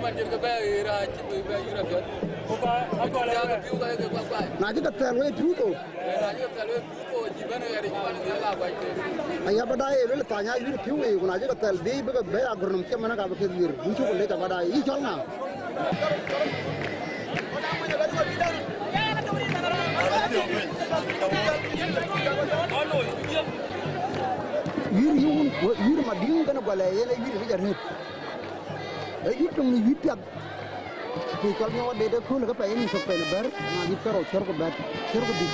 mandir ke bayira bayira ke jaga piu ka ke kwa na ji ka telwe piu ko na ji ka telwe piu ko jibane yare jibane ga ba ke aya badai le tanya yir piu e na ji ka tel be be agurnum ke mana ka ba ke yir bu ko le ta badai I cholna yir ma ding kana bale yene yir bi jarne ay yir tum ni yitap ki kol nyawa de de ko ka pay ni so pay na bar na yit pero chor ko bat chor ko di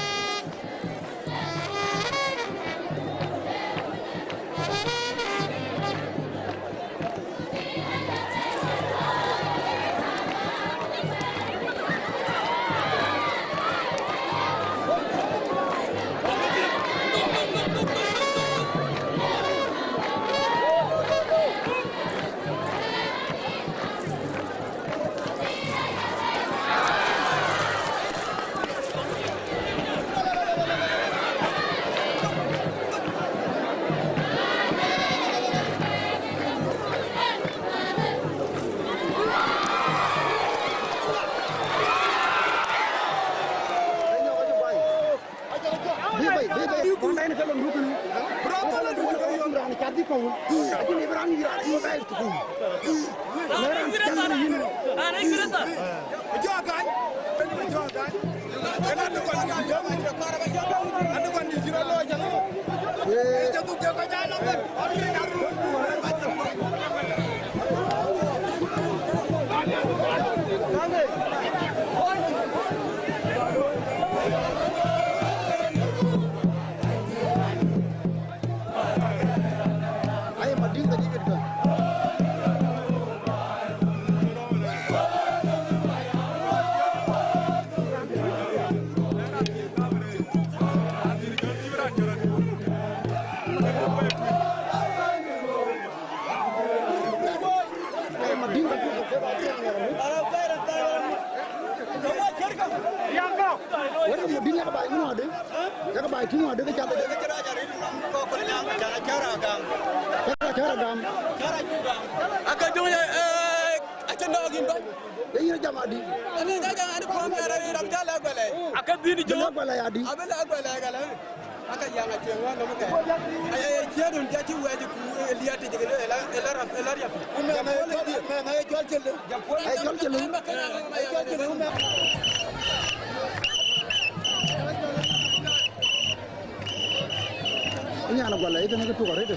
Nyana gwala ita ne to gore de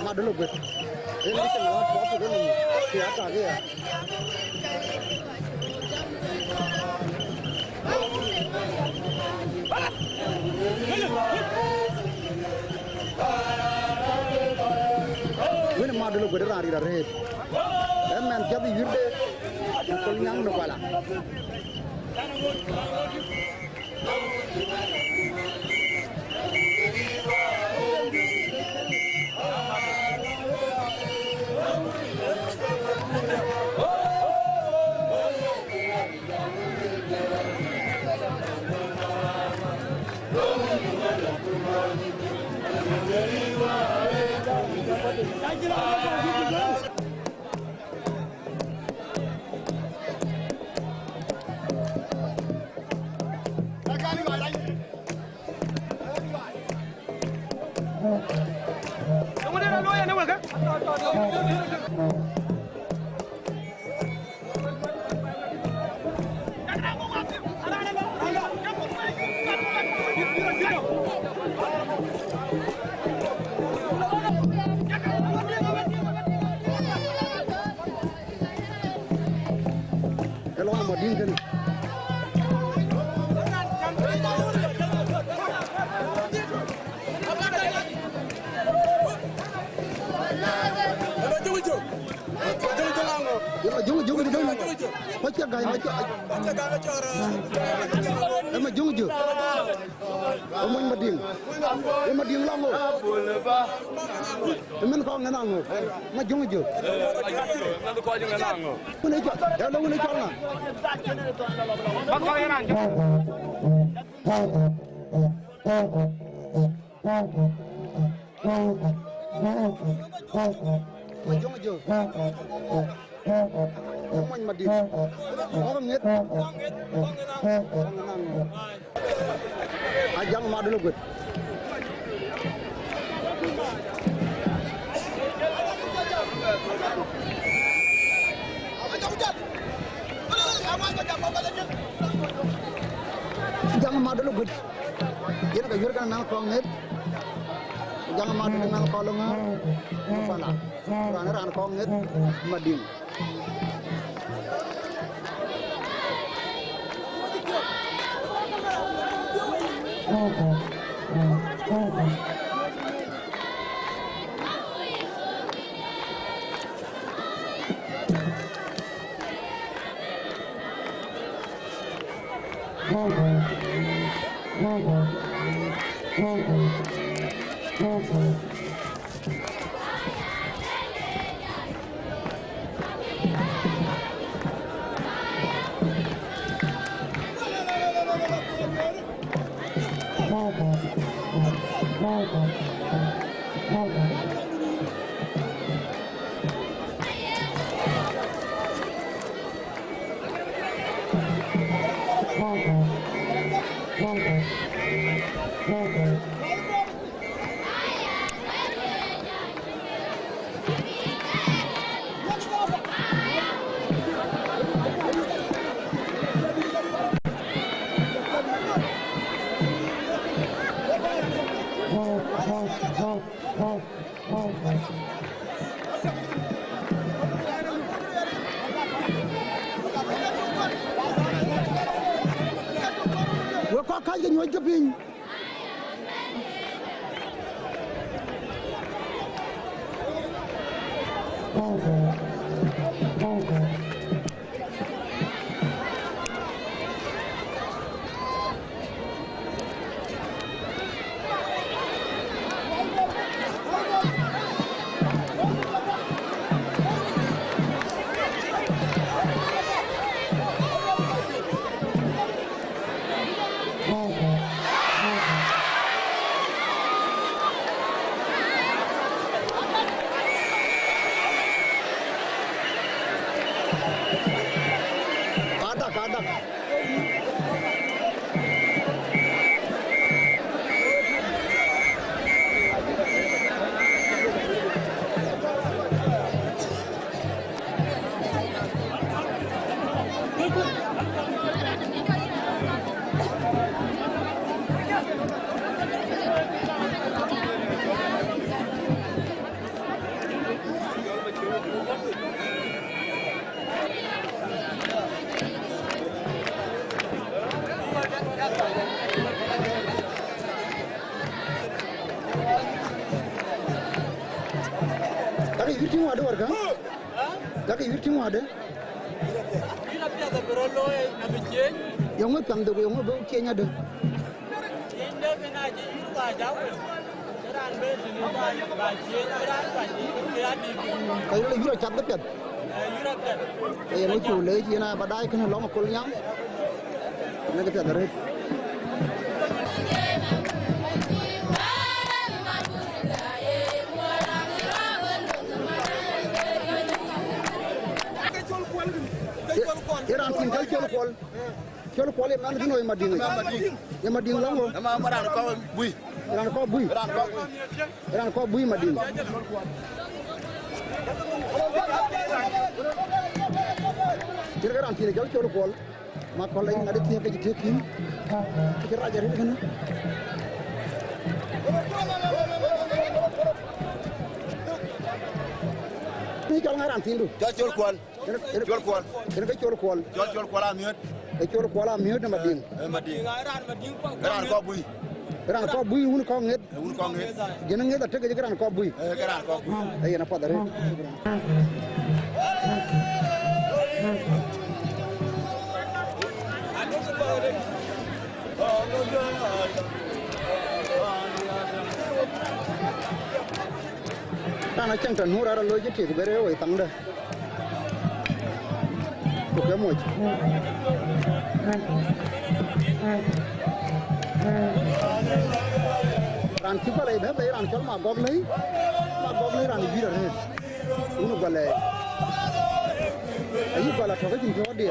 mà được việc đến cái chỗ nó có cái mình xé cả cái à cái mà được việc ra đi ra hết em mình chấp đi viết đi con nhang nó qua là Em mà dung chưa? Omun mading longo. Temen ko nganango. Ma jongo. Nan ko ñu nganango. Wona jot. Ya la wona jot na. Ba ko yanan. Ma jongo. Omun mading. Ko nget. Ajang ma dulu gut. Jangan ma dulu gut. Dia ka yurkan nang ko nget. Jangan ma dulu nang ko longa. Pala. Rana ran ko nget mading. Ko ka ga ñoy jëpiñ Kadak. Daki yurtimu ada warga? Daki yurtimu ada? Ina piada berolo abije. Yang mau pang dogo yang mau bau Kenya ada. Inde benaji irwa jawe. Ran be dini ba je ran ba je ke adi. Kayu le yura chat dapat. Yura pet. Kayu le chule jina badai kena lom kul nyam. Nak dapat ada. Iran tin kal chol kol e man dino e mading e mading longo ma maran ko buy ran ko buy mading kira ran tin kal chol kol ma kol ay ngade tin ke tekin ke raja ri kana ni kal ngaran tin du chol kwal kena ke chol kol amiot e chol kol amiot na mading ran ko buy ran ko buy hun ko nget jena nget ta ke ran ko buy ran ko buy ay na padare Oh, no. Rana chẳng trần hút ra lôi chứ chỉ có bé rồi tăng đây. Được cái mùi. Ran chụp vào đây bé bé ran cho mà góp lấy ran gì rồi hết. Uống vào đây. Ấy vào là thôi cái gì cho đi.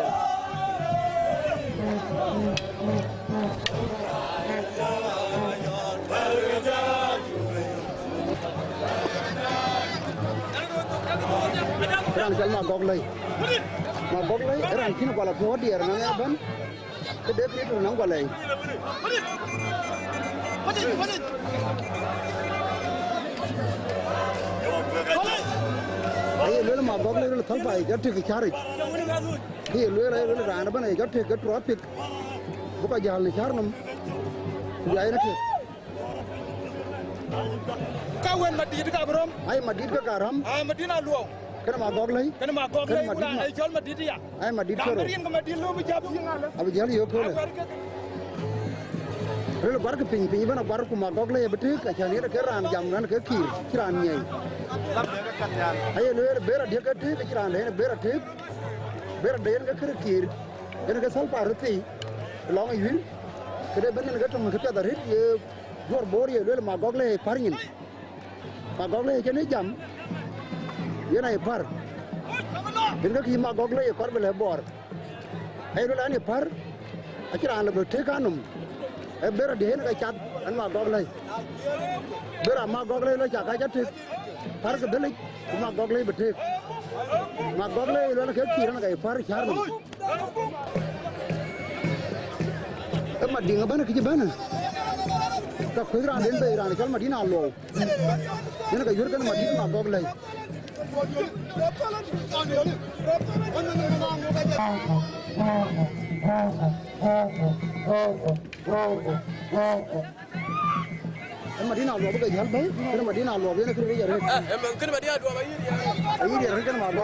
Ran cho mà góp lấy ran khi nó vào là thôi đi rồi nó nghe vẫn. Cái đế biết rồi nó vào đây. Hey, lele ma gog lele thal pai ga thik chari. Hey, lele ran ban ga thik ga traffic. Buka jahal ni char nam. Jai na thik. Kawan madid ka brom. Ai madid ka karam. Madina luau. Kana ma gog lai. Kana ma gog lai udah ai jol madid ya. Ai madid karo. Kamarin ka madid lu bijab ngala. Abi jali yo kole. Lele bar ka ping bana bar ku ma gog lai betik ka chani ka ran jam nan ka kir kiran nyai. Ayo lele bera dia ka tik kiran le bera tik. Bera den ka kir. Ene ka sal parati. Long yir. Kede ban ka tum ka ta rit ye jor bor ye lele ma gog lai parin. Ma gog lai chani jam. Ye nai par. Ene ka ki ma gog lai kor bele bor. Ayo lele ani par. Akiran le betik anum. Bera dia ni chat an ma gog lai bera ma gog lai lo cha ka chat par ke dele ma gog lai betek ma gog lai lo na ke kiran ka par char no ma dinga bana ke bana ka khudra den be ran chal ma dina lo ne ka yur kan ma din ma gog lai Madina lo bagai hal bai kana Madina lo be na kiri yare Kana Madina dua bayi dia. ayi yare kana ma lo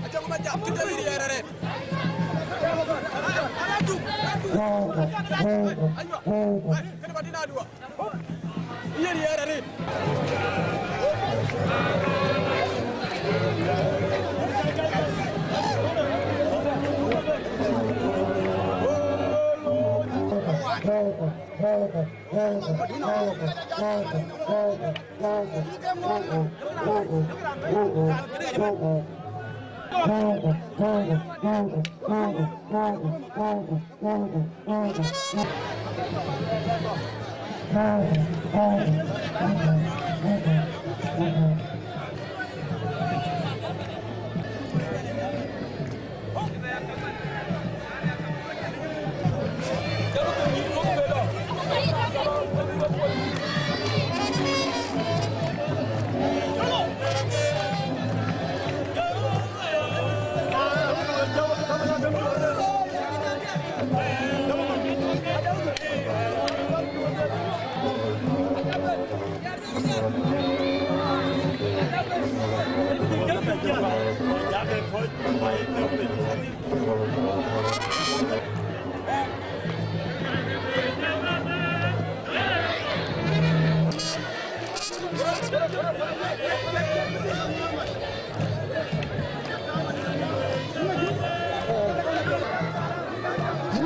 Aja ko majab kita bayi dia re. Ayo. Kana Madina dua. Iya dia re.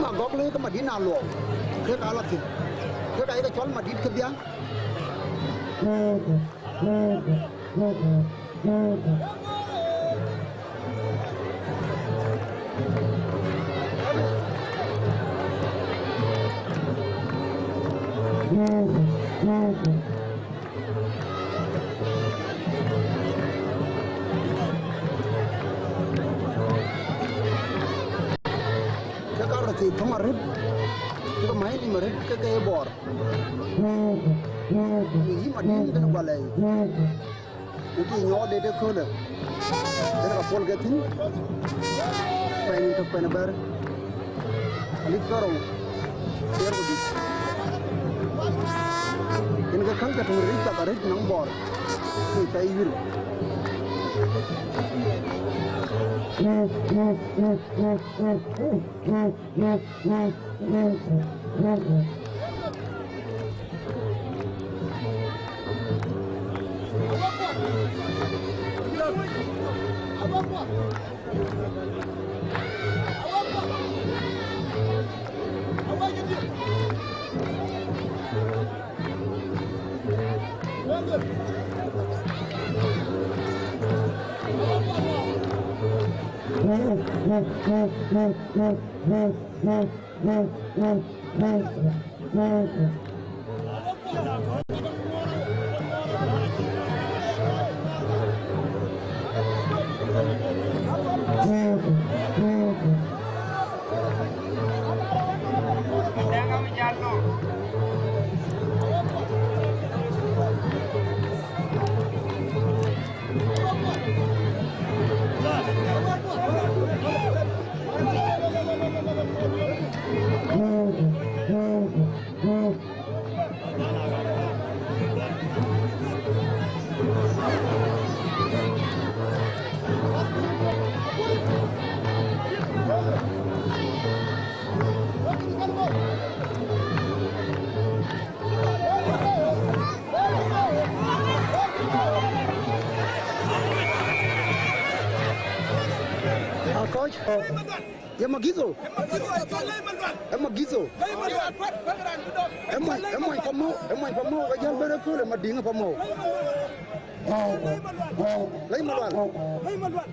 ma gog lai ka Madina lo ke ka la tin ke dai ka chol Madid ke dia thì không mà rít cái máy đi mà rít cái bò nghĩ mà đi cái nó qua lại cái nhỏ để được khơi được để nó phun cái thứ phải nên tập phải nó bớt lít caro để nó đi cái khăn cái thùng rít cả rít nóng bò thì tay virus Coach, ya magizo. Magizo. Emoi pamo kajal bere kule madinga pamo. Lai malwal.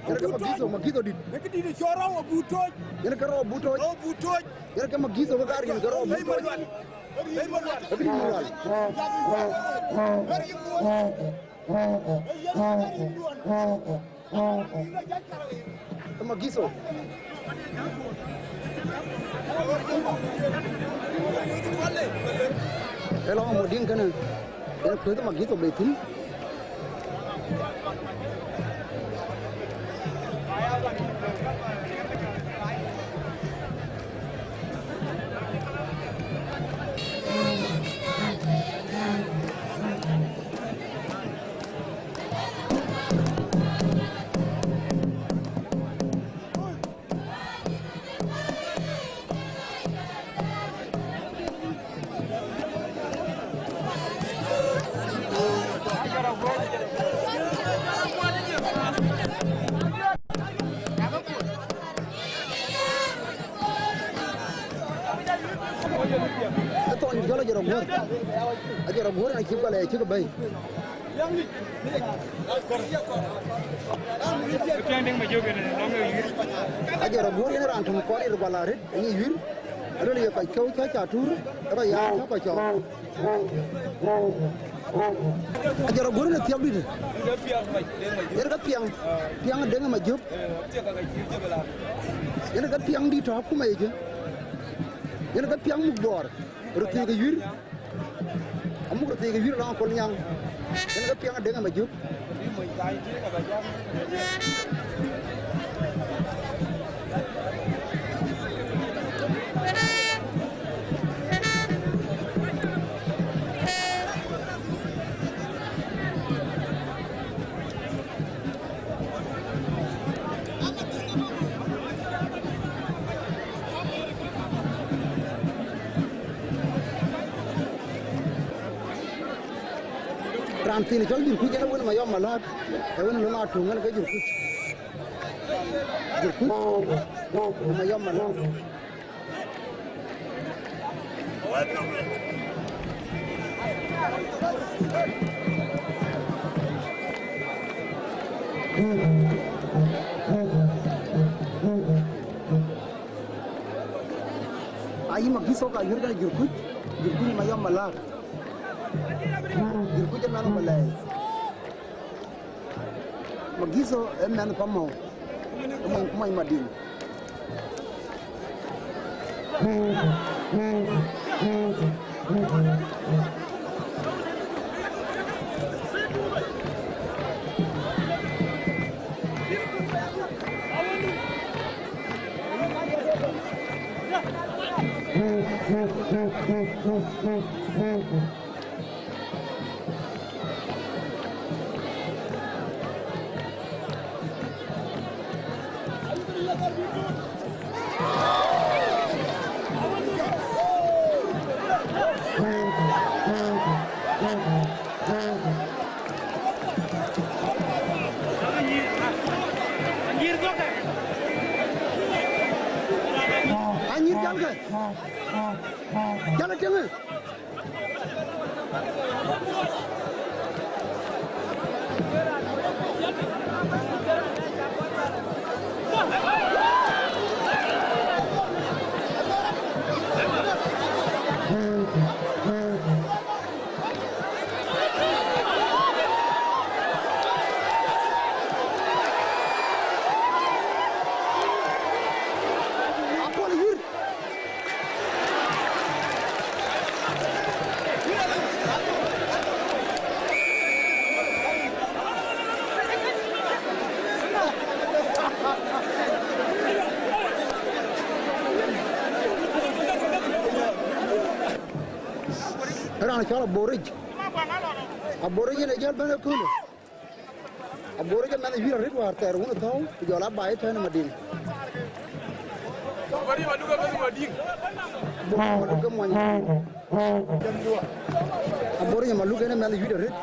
Yana magizo dit. Nekedi choro obutoj. Yana karo obutoj. Obutoj. Yana kama magizo bagari yana karo obutoj. Lai malwal. Abri malwal. Magizo. Hello, modin kana. Yana kuda magizo betul. Ajar gua nak cipta le, cipta baik. Ajar gua ni orang tu kau ni berbalari, ini yur. Ada lagi kau catur, apa ya? Apa kau? Ajar gua ni tiap ni. Dia kat piang dengan majub. Dia kat piang di top aku macam. Dia kat piang mukbor. Roti ke yur. Amu roti ke yur orang konyang. Ini kan piang dengan maju. Ranti ni kalau jurku jangan pun mayam malat, hewan lama tungan ke jurku mayam malat. Ayi magisok ayur kan jurku ni mayam malat. Jurku jangan malai. Magizo emen pamo. Kumai madin. jalke jala tenge Rana chala borij. A borij ne jal bana kulo. A borij na hira rit war ter un thaw jola bai thana madin. Bari maduga bari mading. Maduga mo ni. A borij maluga ne mala hira rit.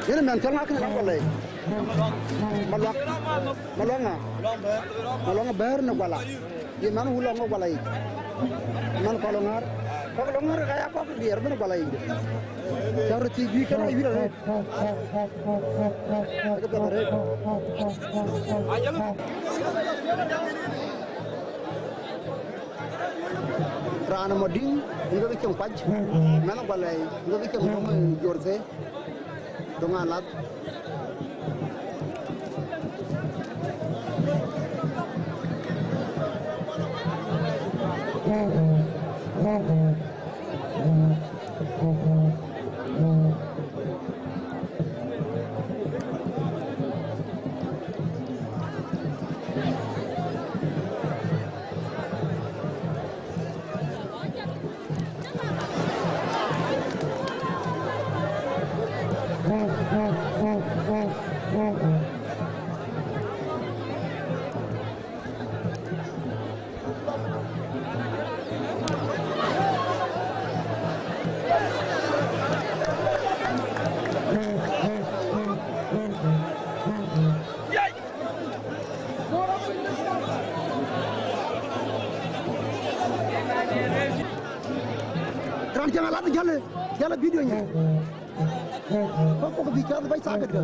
Ini men chala kan nang balai. Malonga ber na wala ye man hulonga wala yi man kolongar kaya ko bier ben wala yi sar ci bi kana yira rek rana modin nga ci paj man wala yi nga ci mo jorse do nga lat Ran jangan lagi jalan videonya. Kok bicara baik sakit ke?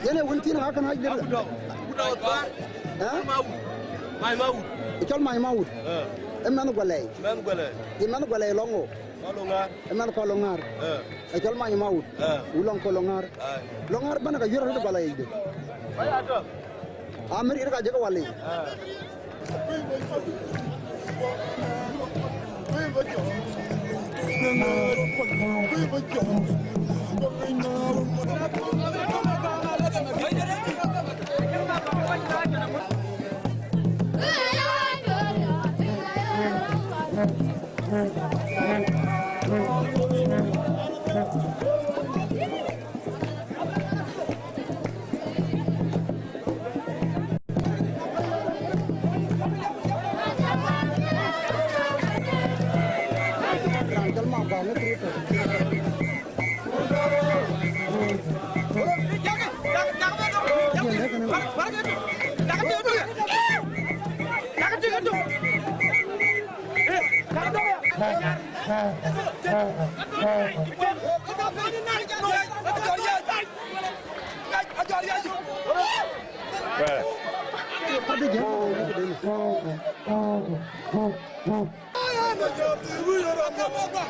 Ini wanti nak akan hajar. Mai mau. Ikan mai mau. Emang golai. Emang golai longo. Kolongar. Emang kolongar. Ikan mai mau. Ulang kolongar. Longar mana kajur ada golai itu. Ada. Amir ini kaja golai. Ada jam ke dulu.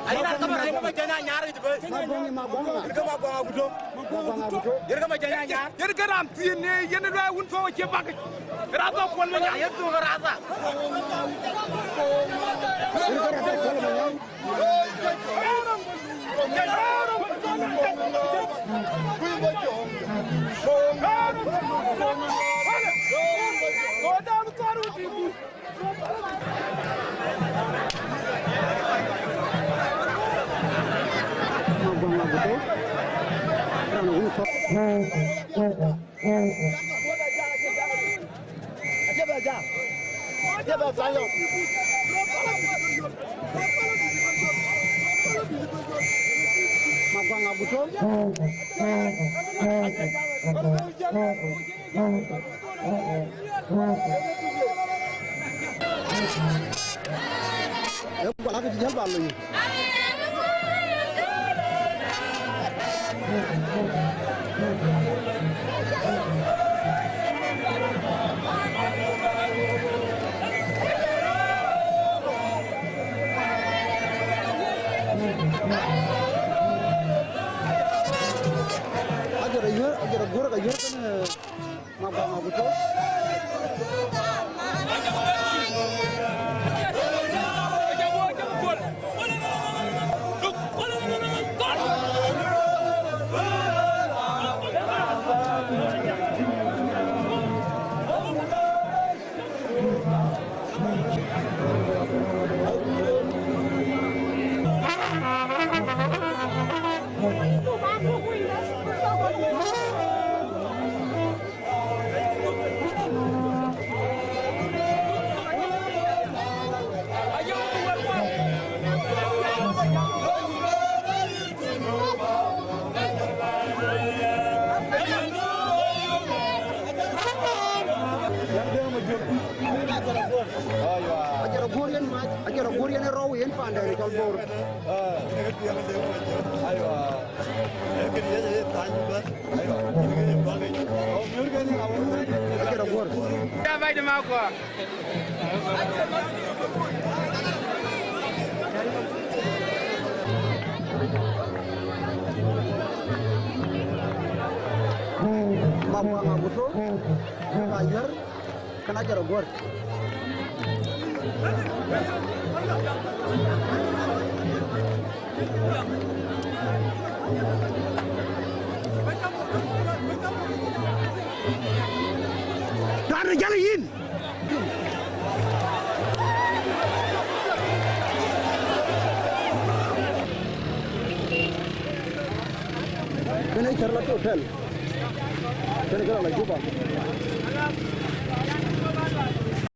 Ai na kamar ai ba jana nyar itu be. Mabongi mabonga. Irga ma gwa gudo. Mabonga betul. Irga ma jana nyar. Irga ram tin ne yen da wun fo ke bak. Rato kon ma nyar yetu rasa. Irga rata kalau menyang. Mabonga betul. Kerana untuk. Mabonga betul. Ya, bukan lagi jual balu. Ajar gua kan mabang betul. Ajar gurian raw yen pandai kalau bor. Ayo. Kerja je tanya ber. Ayo. Ini balik. Oh, mungkin ni awak. Ajar gor. Ya baik dem aku. Mabang betul. Ajar kan ajar gor. Dan jaliin. Kena Charlotte Hotel. Kena lagi jumpa.